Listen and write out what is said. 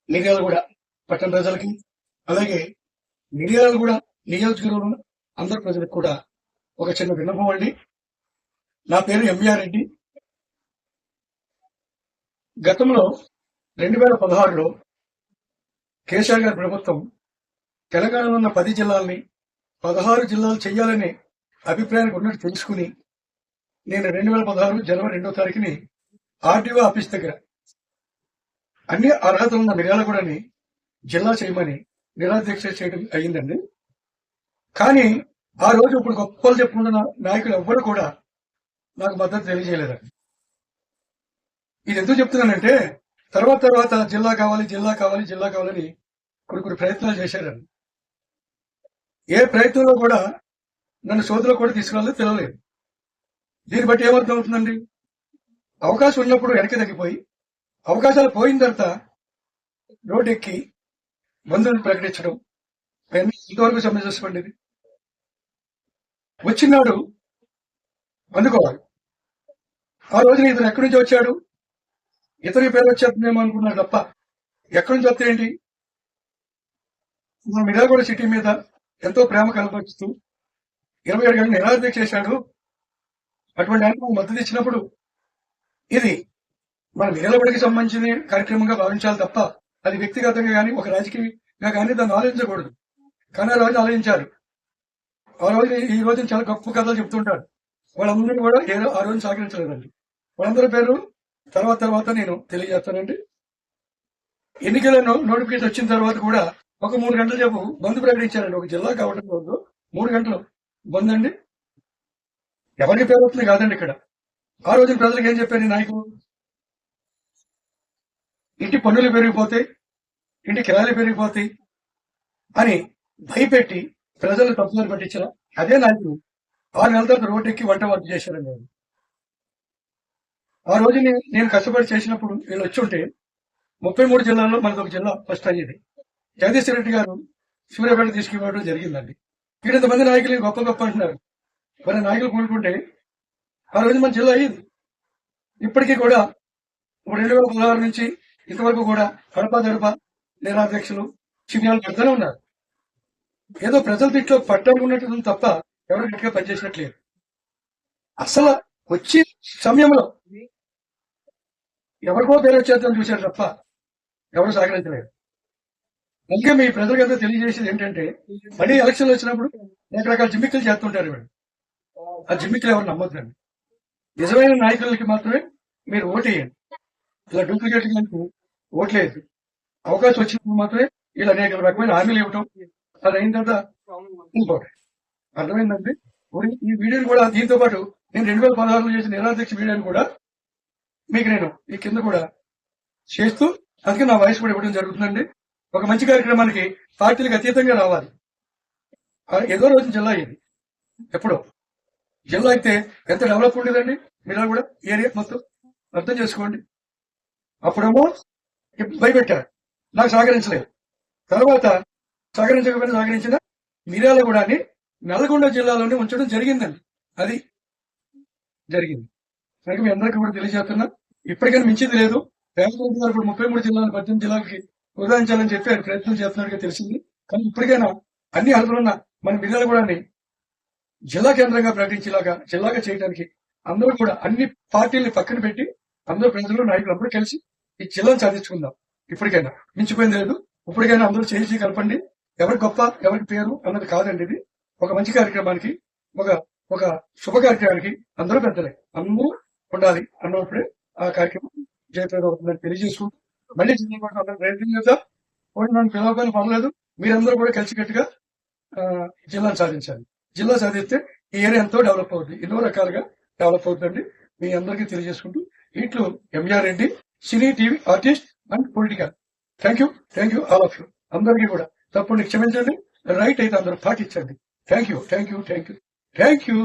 మిర్యాలగూడ పట్టణ ప్రజలకి, అలాగే మిర్యాలగూడ నియోజకవర్గంలో అందరి ప్రజలకు కూడా ఒక చిన్న విన్నపం అండి. నా పేరు ఎంఆర్ రెడ్డి. గతంలో 2016లో కేసీఆర్ గారి ప్రభుత్వం తెలంగాణలో ఉన్న 10 జిల్లాల్ని 16 జిల్లాలు చేయాలనే అభిప్రాయానికి ఉన్నట్టు తెలుసుకుని నేను 2016 జనవరి 2వ తారీఖుని ఆర్టీఓ ఆఫీస్ దగ్గర అన్ని అర్హతలు ఉన్న మిర్యాలగూడని జిల్లా చేయమని నిరాదీక్ష చేయడం అయ్యిందండి. కానీ ఆ రోజు ఇప్పుడు గొప్పలు చెప్పుకుంటున్న నాయకులు ఎవ్వరు కూడా నాకు మద్దతు తెలియజేయలేదండి. ఇది ఎందుకు చెప్తున్నానంటే తర్వాత జిల్లా కావాలి కావాలని కొన్ని ప్రయత్నాలు చేశారండి. ఏ ప్రయత్నంలో కూడా నన్ను సోదరులు కూడా తీసుకురాలేదు, తెలియలేదు. దీన్ని బట్టి ఏమర్థం అవుతుందండి? అవకాశం ఉన్నప్పుడు వెనక్కి తగ్గిపోయి అవకాశాలు పోయిన తర్వాత రోడ్డెక్కి బంధువులను ప్రకటించడం ఇంతవరకు సమంజసమండి. ఇది వచ్చినాడు అందుకోవాలి. ఆ రోజున ఇతను ఎక్కడి నుంచి వచ్చాడు, ఇతని పేరు వచ్చేస్తుందేమో అనుకున్నాడు తప్ప ఎక్కడి నుంచి వస్తే ఏంటి? మన మిర్యాలగూడ సిటీ మీద ఎంతో ప్రేమ కనపరుస్తూ 27 గంటలు నిరాదీక్ష చేశాడు. అటువంటి ఆయనకు మద్దతు ఇచ్చినప్పుడు ఇది మన మిర్యాలగూడకి సంబంధించిన కార్యక్రమంగా భావించాలి తప్ప అది వ్యక్తిగతంగా కానీ ఒక రాజకీయంగా కానీ దాన్ని ఆలోచించకూడదు. కానీ ఆ రోజు ఆలోచించారు. ఆ రోజు ఈ రోజు చాలా గొప్ప కథలు చెప్తుంటారు. వాళ్ళందరినీ కూడా ఏదో ఆ రోజు సహకరించలేదండి. వాళ్ళందరి పేరు తర్వాత నేను తెలియజేస్తానండి. ఎన్నికల నోటిఫికేషన్ వచ్చిన తర్వాత కూడా ఒక 3 గంటల సేపు బంద్ ప్రకటించారండి. ఒక జిల్లా కావడం రోజు 3 గంటలు బంద్ అండి. ఎవరికి పేరు వస్తుంది కాదండి. ఇక్కడ ఆ రోజు ప్రజలకు ఏం చెప్పారు నాయకులు? ఇంటి పన్నులు పెరిగిపోతాయి, ఇంటి కిరాయిలు పెరిగిపోతాయి అని భయపెట్టి ప్రజలు తప్పుదారి పట్టించారు. అదే నాయకులు 6 నెలల తర్వాత రోడ్డెక్కి వంట వర్క్ చేశారండి. ఆ రోజు నేను కష్టపడి చేసినప్పుడు వీళ్ళు వచ్చి ఉంటే 33 జిల్లాల్లో మనకు ఒక జిల్లా ఫస్ట్ అయ్యేది. జగదీశ్వర రెడ్డి గారు సూర్యాపేట తీసుకుపోవడం జరిగిందండి. ఇక్కడ ఇంతమంది నాయకులు గొప్ప అంటున్నారు. మరి నాయకులు కోరుకుంటే ఆ రోజు మన జిల్లా అయ్యింది. ఇప్పటికీ కూడా 2016 నుంచి ఇంతవరకు కూడా గడప నిరాధ్యక్షులు చిహ్నాలు పెడతానే ఉన్నారు. ఏదో ప్రజల దీంట్లో పట్టాలనుకున్నట్టు తప్ప ఎవరు గట్టిగా పనిచేసినట్లేదు. అసలు వచ్చే సమయంలో ఎవరికో పేరు వచ్చేద్దాం చూశారు తప్ప ఎవరు సహకరించలేదు. అందుకే మీ ప్రజలకంతా తెలియజేసేది ఏంటంటే మళ్ళీ ఎలక్షన్లు వచ్చినప్పుడు రకరకాల జిమ్మిక్కులు చేస్తుంటారు. ఇవాడు ఆ జిమ్మిక్కులు ఎవరు నమ్మొద్దండి. నిజమైన నాయకులకి మాత్రమే మీరు ఓటేయండి. ఇలా డూప్లికేట్ ఓట్లేదు. అవకాశం వచ్చినప్పుడు మాత్రమే ఇలా అనేక రకమైన హామీలు ఇవ్వటం అది అయిన తర్వాత ఇంపార్టెంట్. అర్థమైందండి. ఈ వీడియోని కూడా దీంతో పాటు నేను 2016లో చేసిన నిరాధ్యక్ష వీడియోని కూడా మీకు నేను ఈ కింద కూడా చేస్తూ అందుకే నా వాయిస్ కూడా ఇవ్వడం జరుగుతుందండి. ఒక మంచి కార్యక్రమానికి పార్టీలకు అతీతంగా రావాలి. ఏదో రోజు జిల్లా అయ్యింది. ఎప్పుడో జిల్లా అయితే ఎంత డెవలప్ ఉండేదండి. మీరు కూడా ఏరియా మొత్తం అర్థం చేసుకోండి. అప్పుడేమో భయపెట్టారు, నాకు సహకరించలేదు. తర్వాత సహకరించకపోయినా సహకరించిన మిర్యాలగూడని నల్గొండ జిల్లాలోనే ఉంచడం జరిగిందండి. అది జరిగింది. కనుక మీ అందరికీ కూడా తెలియజేస్తున్నా. ఇప్పటికైనా మించింది లేదు. రేవంత్ రెడ్డి గారు ఇప్పుడు 33 జిల్లాలు 18 జిల్లాలకి ఉదాహరించాలని చెప్పి ఆయన ప్రయత్నం చేస్తున్నట్టుగా తెలిసింది. కానీ ఇప్పటికైనా అన్ని అర్హతలున్న మన మిర్యాలగూడని జిల్లా కేంద్రంగా ప్రకటించేలాగా జిల్లాగా చేయడానికి అందరూ కూడా అన్ని పార్టీల్ని పక్కన పెట్టి అందరూ ప్రజలు నాయకులు అందరూ కలిసి ఈ జిల్లాను సాధించుకుందాం. ఇప్పటికైనా మించిపోయింది లేదు. ఇప్పటికైనా అందరూ చేసి కలపండి. ఎవరి గొప్ప ఎవరికి పేరు అన్నది కాదండి. ఇది ఒక మంచి కార్యక్రమానికి ఒక శుభ కార్యక్రమానికి అందరూ పెద్దలే అందరూ ఉండాలి అన్నప్పుడే ఆ కార్యక్రమం జయప్రదం అవుతుందని తెలియజేసుకుంటూ మళ్ళీ జిల్లా కూడా అందరూ ప్రయత్నం చేద్దాం. నన్ను పిలవకపోయినా పర్లేదు. మీరందరూ కూడా కలిసికట్టుగా జిల్లాను సాధించాలి. జిల్లా సాధిస్తే ఈ ఏరియా ఎంతో డెవలప్ అవుతుంది. ఎన్నో రకాలుగా డెవలప్ అవుతుందండి. మీ అందరికీ తెలియజేసుకుంటూ ఇట్లు MR Reddy, cine TV artist and political. Thank you all of you. అందరికీ కూడా తప్పకుండా క్షమించండి. రైట్ అయితే అందరూ పాటించండి. Thank you.